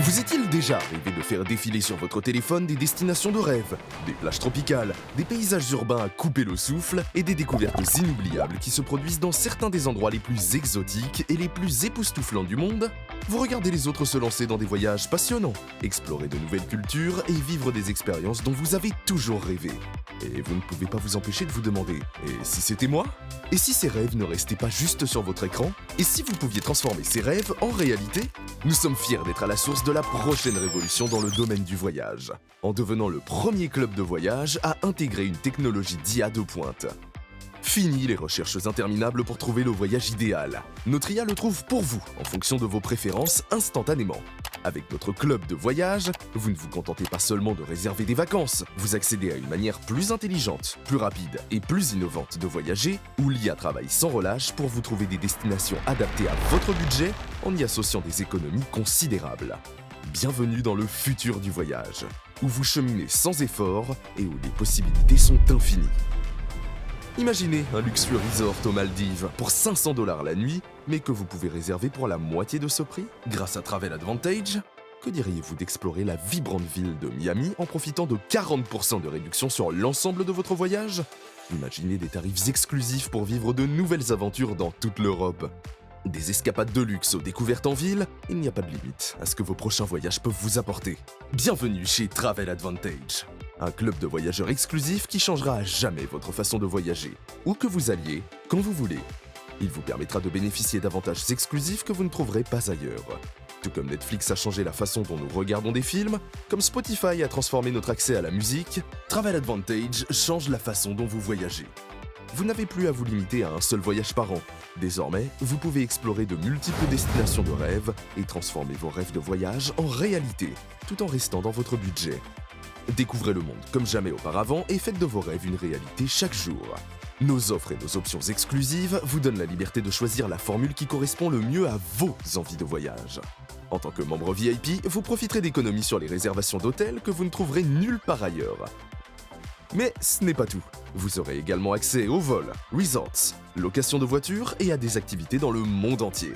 Vous est-il déjà arrivé de faire défiler sur votre téléphone des destinations de rêve, des plages tropicales, des paysages urbains à couper le souffle et des découvertes inoubliables qui se produisent dans certains des endroits les plus exotiques et les plus époustouflants du monde? Vous regardez les autres se lancer dans des voyages passionnants, explorer de nouvelles cultures et vivre des expériences dont vous avez toujours rêvé. Et vous ne pouvez pas vous empêcher de vous demander « Et si c'était moi ?» Et si ces rêves ne restaient pas juste sur votre écran? Et si vous pouviez transformer ces rêves en réalité? Nous sommes fiers d'être à la source de la prochaine révolution dans le domaine du voyage, en devenant le premier club de voyage à intégrer une technologie d'IA de pointe. Fini les recherches interminables pour trouver le voyage idéal. Notre IA le trouve pour vous, en fonction de vos préférences, instantanément. Avec notre club de voyage, vous ne vous contentez pas seulement de réserver des vacances, vous accédez à une manière plus intelligente, plus rapide et plus innovante de voyager, où l'IA travaille sans relâche pour vous trouver des destinations adaptées à votre budget en y associant des économies considérables. Bienvenue dans le futur du voyage, où vous cheminez sans effort et où les possibilités sont infinies. Imaginez un luxueux resort aux Maldives pour 500 $ la nuit, mais que vous pouvez réserver pour la moitié de ce prix grâce à Travel Advantage. Que diriez-vous d'explorer la vibrante ville de Miami en profitant de 40% de réduction sur l'ensemble de votre voyage? Imaginez des tarifs exclusifs pour vivre de nouvelles aventures dans toute l'Europe. Des escapades de luxe aux découvertes en ville, il n'y a pas de limite à ce que vos prochains voyages peuvent vous apporter. Bienvenue chez Travel Advantage, un club de voyageurs exclusif qui changera à jamais votre façon de voyager, où que vous alliez, quand vous voulez. Il vous permettra de bénéficier d'avantages exclusifs que vous ne trouverez pas ailleurs. Tout comme Netflix a changé la façon dont nous regardons des films, comme Spotify a transformé notre accès à la musique, Travel Advantage change la façon dont vous voyagez. Vous n'avez plus à vous limiter à un seul voyage par an. Désormais, vous pouvez explorer de multiples destinations de rêve et transformer vos rêves de voyage en réalité, tout en restant dans votre budget. Découvrez le monde comme jamais auparavant et faites de vos rêves une réalité chaque jour. Nos offres et nos options exclusives vous donnent la liberté de choisir la formule qui correspond le mieux à vos envies de voyage. En tant que membre VIP, vous profiterez d'économies sur les réservations d'hôtels que vous ne trouverez nulle part ailleurs. Mais ce n'est pas tout. Vous aurez également accès aux vols, resorts, location de voitures et à des activités dans le monde entier.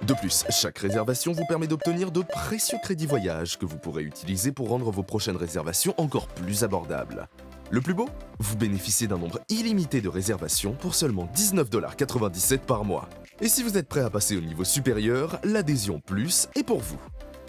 De plus, chaque réservation vous permet d'obtenir de précieux crédits voyage que vous pourrez utiliser pour rendre vos prochaines réservations encore plus abordables. Le plus beau? Vous bénéficiez d'un nombre illimité de réservations pour seulement 19,97 $ par mois. Et si vous êtes prêt à passer au niveau supérieur, l'adhésion Plus est pour vous.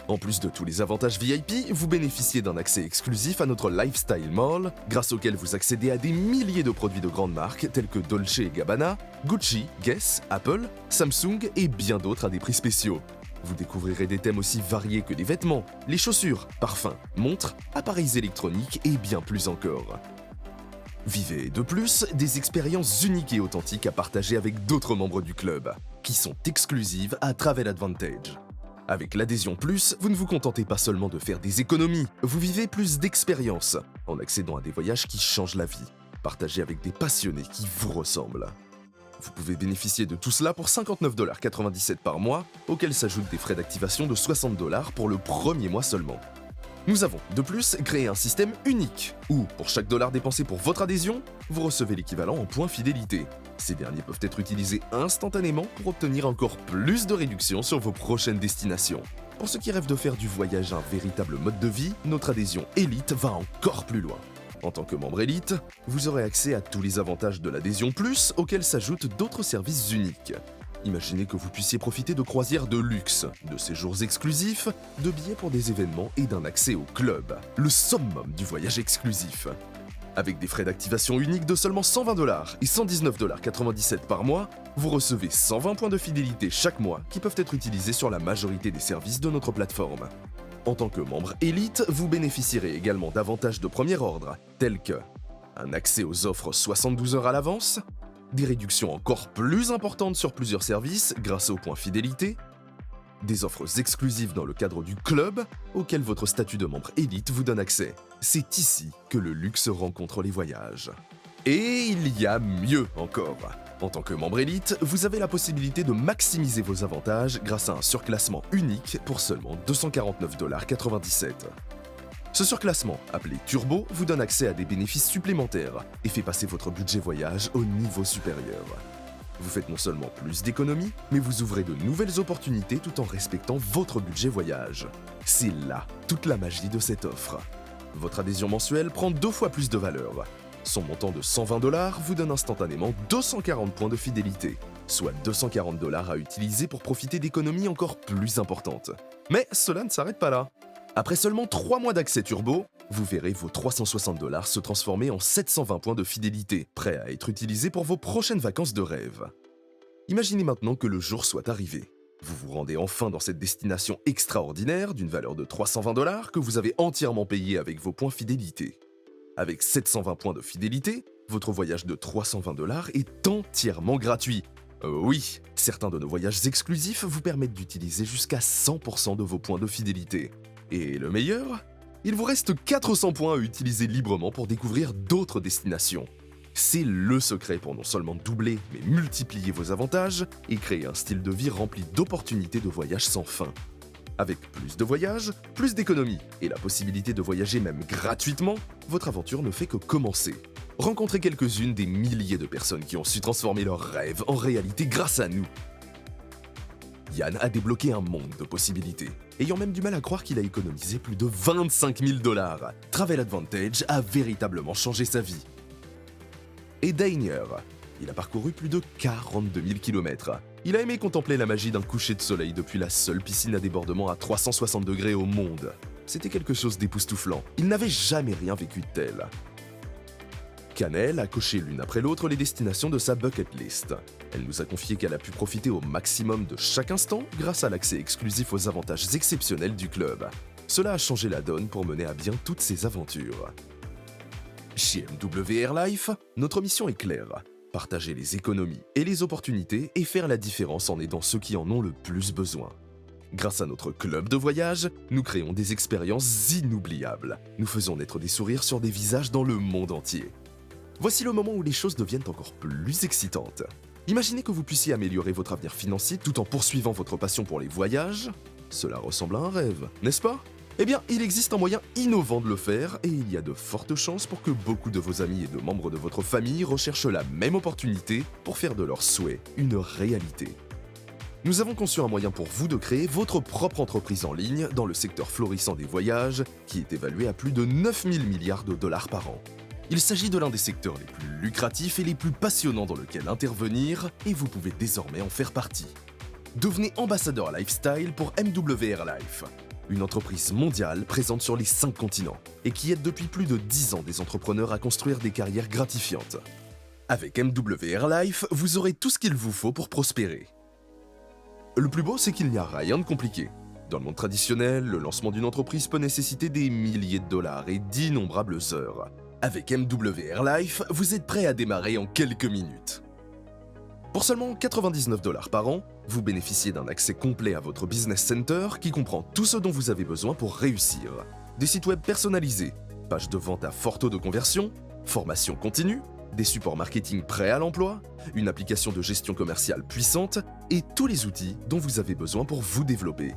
En plus de tous les avantages VIP, vous bénéficiez d'un accès exclusif à notre Lifestyle Mall, grâce auquel vous accédez à des milliers de produits de grandes marques tels que Dolce & Gabbana, Gucci, Guess, Apple, Samsung et bien d'autres à des prix spéciaux. Vous découvrirez des thèmes aussi variés que les vêtements, les chaussures, parfums, montres, appareils électroniques et bien plus encore. Vivez de plus des expériences uniques et authentiques à partager avec d'autres membres du club, qui sont exclusives à Travel Advantage. Avec l'adhésion Plus, vous ne vous contentez pas seulement de faire des économies, vous vivez plus d'expériences, en accédant à des voyages qui changent la vie, partagés avec des passionnés qui vous ressemblent. Vous pouvez bénéficier de tout cela pour 59,97 $ par mois, auxquels s'ajoutent des frais d'activation de 60 $ pour le premier mois seulement. Nous avons, de plus, créé un système unique, où, pour chaque dollar dépensé pour votre adhésion, vous recevez l'équivalent en points fidélité. Ces derniers peuvent être utilisés instantanément pour obtenir encore plus de réductions sur vos prochaines destinations. Pour ceux qui rêvent de faire du voyage un véritable mode de vie, notre adhésion Elite va encore plus loin. En tant que membre Elite, vous aurez accès à tous les avantages de l'adhésion Plus, auxquels s'ajoutent d'autres services uniques. Imaginez que vous puissiez profiter de croisières de luxe, de séjours exclusifs, de billets pour des événements et d'un accès au club, le summum du voyage exclusif. Avec des frais d'activation uniques de seulement 120 $ et 119,97 $ par mois, vous recevez 120 points de fidélité chaque mois qui peuvent être utilisés sur la majorité des services de notre plateforme. En tant que membre Elite, vous bénéficierez également d'avantages de premier ordre, tels que un accès aux offres 72 heures à l'avance, des réductions encore plus importantes sur plusieurs services grâce aux points fidélité, des offres exclusives dans le cadre du club auquel votre statut de membre Elite vous donne accès. C'est ici que le luxe rencontre les voyages. Et il y a mieux encore. En tant que membre Elite, vous avez la possibilité de maximiser vos avantages grâce à un surclassement unique pour seulement 249,97 $. Ce surclassement, appelé Turbo, vous donne accès à des bénéfices supplémentaires et fait passer votre budget voyage au niveau supérieur. Vous faites non seulement plus d'économies, mais vous ouvrez de nouvelles opportunités tout en respectant votre budget voyage. C'est là toute la magie de cette offre. Votre adhésion mensuelle prend 2 fois plus de valeur. Son montant de 120 $ vous donne instantanément 240 points de fidélité, soit 240 $ à utiliser pour profiter d'économies encore plus importantes. Mais cela ne s'arrête pas là. Après seulement 3 mois d'accès turbo, vous verrez vos 360 $ se transformer en 720 points de fidélité, prêts à être utilisés pour vos prochaines vacances de rêve. Imaginez maintenant que le jour soit arrivé. Vous vous rendez enfin dans cette destination extraordinaire d'une valeur de 320 $ que vous avez entièrement payé avec vos points fidélité. Avec 720 points de fidélité, votre voyage de 320 $ est entièrement gratuit. Oui, certains de nos voyages exclusifs vous permettent d'utiliser jusqu'à 100% de vos points de fidélité. Et le meilleur ? Il vous reste 400 points à utiliser librement pour découvrir d'autres destinations. C'est le secret pour non seulement doubler, mais multiplier vos avantages et créer un style de vie rempli d'opportunités de voyage sans fin. Avec plus de voyages, plus d'économies et la possibilité de voyager même gratuitement, votre aventure ne fait que commencer. Rencontrez quelques-unes des milliers de personnes qui ont su transformer leurs rêves en réalité grâce à nous. Yann a débloqué un monde de possibilités, ayant même du mal à croire qu'il a économisé plus de 25 000 $. Travel Advantage a véritablement changé sa vie. Et Dainier, il a parcouru plus de 42 000 km. Il a aimé contempler la magie d'un coucher de soleil depuis la seule piscine à débordement à 360 degrés au monde. C'était quelque chose d'époustouflant. Il n'avait jamais rien vécu de tel. Canel a coché l'une après l'autre les destinations de sa bucket list. Elle nous a confié qu'elle a pu profiter au maximum de chaque instant grâce à l'accès exclusif aux avantages exceptionnels du club. Cela a changé la donne pour mener à bien toutes ses aventures. Chez MW Airlife, notre mission est claire. Partager les économies et les opportunités et faire la différence en aidant ceux qui en ont le plus besoin. Grâce à notre club de voyage, nous créons des expériences inoubliables. Nous faisons naître des sourires sur des visages dans le monde entier. Voici le moment où les choses deviennent encore plus excitantes. Imaginez que vous puissiez améliorer votre avenir financier tout en poursuivant votre passion pour les voyages. Cela ressemble à un rêve, n'est-ce pas ? Eh bien, il existe un moyen innovant de le faire et il y a de fortes chances pour que beaucoup de vos amis et de membres de votre famille recherchent la même opportunité pour faire de leurs souhaits une réalité. Nous avons conçu un moyen pour vous de créer votre propre entreprise en ligne dans le secteur florissant des voyages qui est évalué à plus de 9 000 milliards de $ par an. Il s'agit de l'un des secteurs les plus lucratifs et les plus passionnants dans lequel intervenir et vous pouvez désormais en faire partie. Devenez ambassadeur lifestyle pour MW Airlife, une entreprise mondiale présente sur les 5 continents et qui aide depuis plus de 10 ans des entrepreneurs à construire des carrières gratifiantes. Avec MW Airlife, vous aurez tout ce qu'il vous faut pour prospérer. Le plus beau, c'est qu'il n'y a rien de compliqué. Dans le monde traditionnel, le lancement d'une entreprise peut nécessiter des milliers de dollars et d'innombrables heures. Avec MW Airlife, vous êtes prêt à démarrer en quelques minutes. Pour seulement 99 $ par an, vous bénéficiez d'un accès complet à votre business center qui comprend tout ce dont vous avez besoin pour réussir. Des sites web personnalisés, pages de vente à fort taux de conversion, formation continue, des supports marketing prêts à l'emploi, une application de gestion commerciale puissante et tous les outils dont vous avez besoin pour vous développer.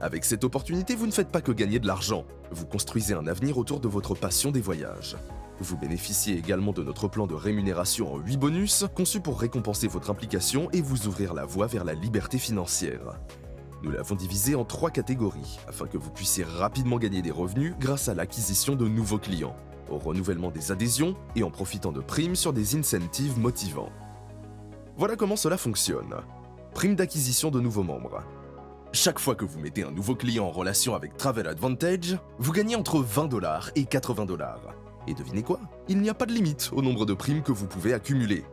Avec cette opportunité, vous ne faites pas que gagner de l'argent, vous construisez un avenir autour de votre passion des voyages. Vous bénéficiez également de notre plan de rémunération en 8 bonus, conçu pour récompenser votre implication et vous ouvrir la voie vers la liberté financière. Nous l'avons divisé en 3 catégories, afin que vous puissiez rapidement gagner des revenus grâce à l'acquisition de nouveaux clients, au renouvellement des adhésions et en profitant de primes sur des incentives motivants. Voilà comment cela fonctionne. Prime d'acquisition de nouveaux membres. Chaque fois que vous mettez un nouveau client en relation avec Travel Advantage, vous gagnez entre 20 $ et 80 $. Et devinez quoi ? Il n'y a pas de limite au nombre de primes que vous pouvez accumuler.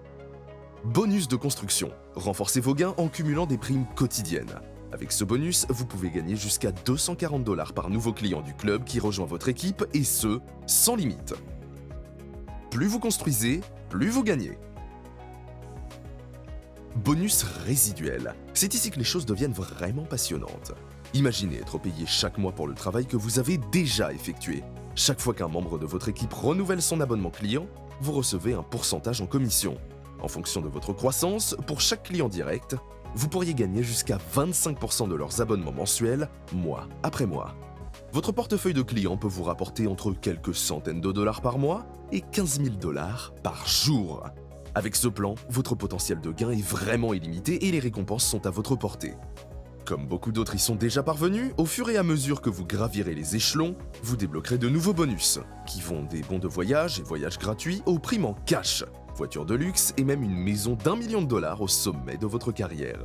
Bonus de construction. Renforcez vos gains en cumulant des primes quotidiennes. Avec ce bonus, vous pouvez gagner jusqu'à 240 $ par nouveau client du club qui rejoint votre équipe et ce, sans limite. Plus vous construisez, plus vous gagnez. Bonus résiduel. C'est ici que les choses deviennent vraiment passionnantes. Imaginez être payé chaque mois pour le travail que vous avez déjà effectué. Chaque fois qu'un membre de votre équipe renouvelle son abonnement client, vous recevez un pourcentage en commission. En fonction de votre croissance, pour chaque client direct, vous pourriez gagner jusqu'à 25% de leurs abonnements mensuels, mois après mois. Votre portefeuille de clients peut vous rapporter entre quelques centaines de dollars par mois et 15 000 $ par jour. Avec ce plan, votre potentiel de gain est vraiment illimité et les récompenses sont à votre portée. Comme beaucoup d'autres y sont déjà parvenus, au fur et à mesure que vous gravirez les échelons, vous débloquerez de nouveaux bonus, qui vont des bons de voyage et voyages gratuits aux primes en cash, voitures de luxe et même une maison d'1 million de dollars au sommet de votre carrière.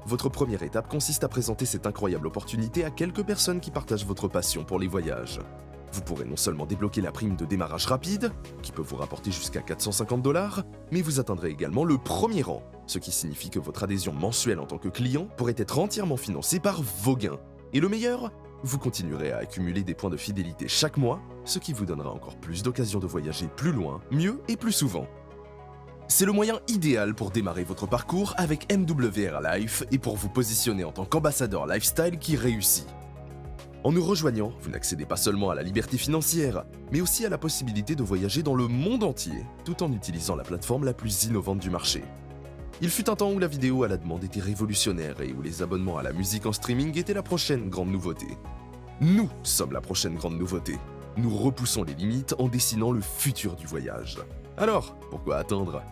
Votre première étape consiste à présenter cette incroyable opportunité à quelques personnes qui partagent votre passion pour les voyages. Vous pourrez non seulement débloquer la prime de démarrage rapide, qui peut vous rapporter jusqu'à 450 dollars, mais vous atteindrez également le premier rang, ce qui signifie que votre adhésion mensuelle en tant que client pourrait être entièrement financée par vos gains. Et le meilleur, vous continuerez à accumuler des points de fidélité chaque mois, ce qui vous donnera encore plus d'occasions de voyager plus loin, mieux et plus souvent. C'est le moyen idéal pour démarrer votre parcours avec MWR Life et pour vous positionner en tant qu'ambassadeur lifestyle qui réussit. En nous rejoignant, vous n'accédez pas seulement à la liberté financière, mais aussi à la possibilité de voyager dans le monde entier, tout en utilisant la plateforme la plus innovante du marché. Il fut un temps où la vidéo à la demande était révolutionnaire et où les abonnements à la musique en streaming étaient la prochaine grande nouveauté. Nous sommes la prochaine grande nouveauté. Nous repoussons les limites en dessinant le futur du voyage. Alors, pourquoi attendre ?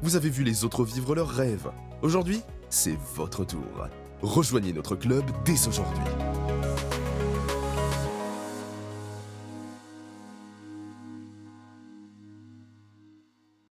Vous avez vu les autres vivre leurs rêves. Aujourd'hui, c'est votre tour. Rejoignez notre club dès aujourd'hui.